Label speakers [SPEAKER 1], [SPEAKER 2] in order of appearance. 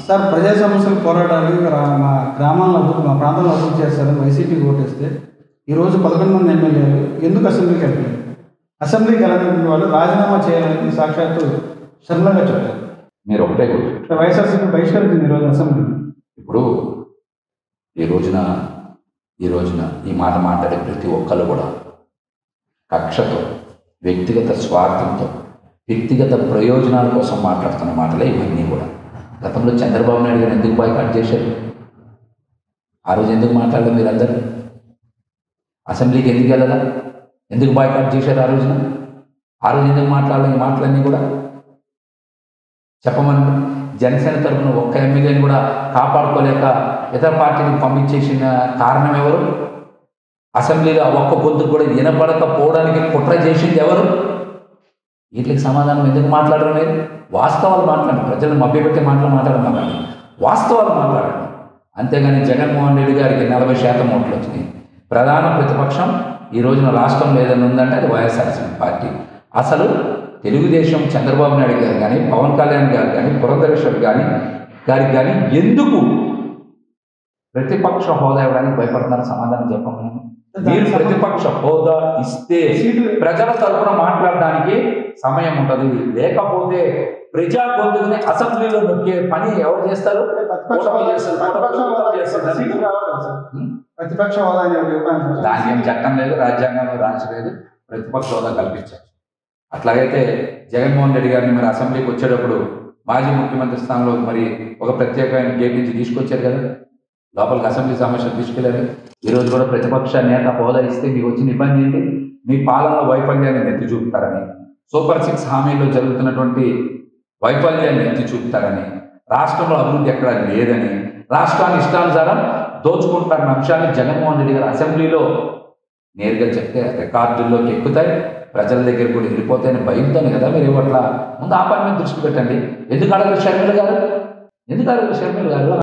[SPEAKER 1] Sir ప్రజా సమస్యలు పోరాటాలు మా గ్రామాల్లో మా ప్రాంతంలో అభివృద్ధి చేస్తారని వైసీపీకి ఓటేస్తే ఈరోజు 11 మంది ఎమ్మెల్యేలు ఎందుకు అసెంబ్లీకి వెళ్ళలేదు? అసెంబ్లీకి వెళ్ళినటువంటి వాళ్ళు రాజీనామా చేయాలని సాక్షాత్తు శర్మగా చెప్పారు.
[SPEAKER 2] మీరు ఒకటే గుర్తు,
[SPEAKER 1] వైఎస్ఆర్సీపీ బహిష్కరించింది ఈరోజు అసెంబ్లీ.
[SPEAKER 2] ఇప్పుడు ఈ రోజున ఈ మాట మాట్లాడే ప్రతి ఒక్కరు కూడా కక్షతో, వ్యక్తిగత స్వార్థంతో, వ్యక్తిగత ప్రయోజనాల కోసం మాట్లాడుతున్న మాటలే ఇవన్నీ కూడా. గతంలో చంద్రబాబు నాయుడు గారు ఎందుకు బాయ్కాట్ చేశారు? ఆ రోజు ఎందుకు మాట్లాడలేదు? మీరందరూ అసెంబ్లీకి ఎందుకు వెళ్ళదా? ఎందుకు బాయ్కాట్ చేశారు ఆ రోజున? ఆ రోజు ఎందుకు మాట్లాడలేదు? ఈ మాటలన్నీ కూడా చెప్పమని జనసేన తరఫున ఒక్క ఎమ్మెల్యేని కూడా కాపాడుకోలేక ఇతర పార్టీని పంపించేసిన కారణం ఎవరు? అసెంబ్లీలో ఒక్క గొంతు కూడా వినపడకపోవడానికి కుట్ర చేసింది ఎవరు? వీటికి సమాధానం ఎందుకు మాట్లాడడం లేదు? వాస్తవాలు మాట్లాడండి. ప్రజలను మభ్యపెట్టే మాటలు మాట్లాడమాకండి, వాస్తవాలు మాట్లాడండి. అంతేగాని జగన్మోహన్ రెడ్డి గారికి 40% ఓట్లు వచ్చినాయి. ప్రధాన ప్రతిపక్షం ఈ రోజున రాష్ట్రంలో ఏదైనా ఉందంటే అది వైఎస్ఆర్సీపీ పార్టీ. అసలు తెలుగుదేశం చంద్రబాబు నాయుడు గారు కానీ, పవన్ కళ్యాణ్ గారు కానీ, పురంధరేశ్వర్ గారికి కానీ ఎందుకు ప్రతిపక్ష హోదా ఇవ్వడానికి భయపడుతున్నారు? సమాధానం చెప్పమని. మీరు ప్రతిపక్ష హోదా ఇస్తే ప్రజల తరఫున మాట్లాడడానికి సమయం ఉంటుంది. లేకపోతే ప్రజా గొంతుని అసెంబ్లీలో నొక్కే పని ఎవరు చేస్తారు?
[SPEAKER 1] ప్రతిపక్ష హోదా
[SPEAKER 2] దానికి ఏం చట్టం లేదు, రాజ్యాంగంలో రాజలేదు ప్రతిపక్ష హోదా కల్పించారు. అట్లాగైతే జగన్మోహన్ రెడ్డి గారిని మరి అసెంబ్లీకి వచ్చేటప్పుడు మాజీ ముఖ్యమంత్రి స్థానంలో మరి ఒక ప్రత్యేకమైన గేట్ నుంచి తీసుకొచ్చారు కదా, లోపలికి అసెంబ్లీ సమస్యలు తీసుకెళ్లారు. ఈరోజు కూడా ప్రతిపక్ష నేత హోదా ఇస్తే మీకు వచ్చిన ఇబ్బంది ఏంటి? మీ పాలనలో వైఫల్యాన్ని ఎత్తి చూపుతారని, సూపర్ 6 హామీల్లో జరుగుతున్నటువంటి వైఫల్యాన్ని ఎత్తి చూపుతారని, రాష్ట్రంలో అభివృద్ధి ఎక్కడా లేదని, రాష్ట్రాన్ని ఇష్టానుసారం దోచుకుంటారన్న అంశాన్ని జగన్మోహన్ రెడ్డి గారు అసెంబ్లీలో నేరుగా చెప్తే రికార్డుల్లోకి ఎక్కుతాయి, ప్రజల దగ్గర కూడా వెళ్ళిపోతాయని భయంతోనే కదా మీరు ఇవ్వట్లా. ముందు ఆ పని మీద దృష్టి పెట్టండి. ఎందుకు అడగరు షర్మిల గారు?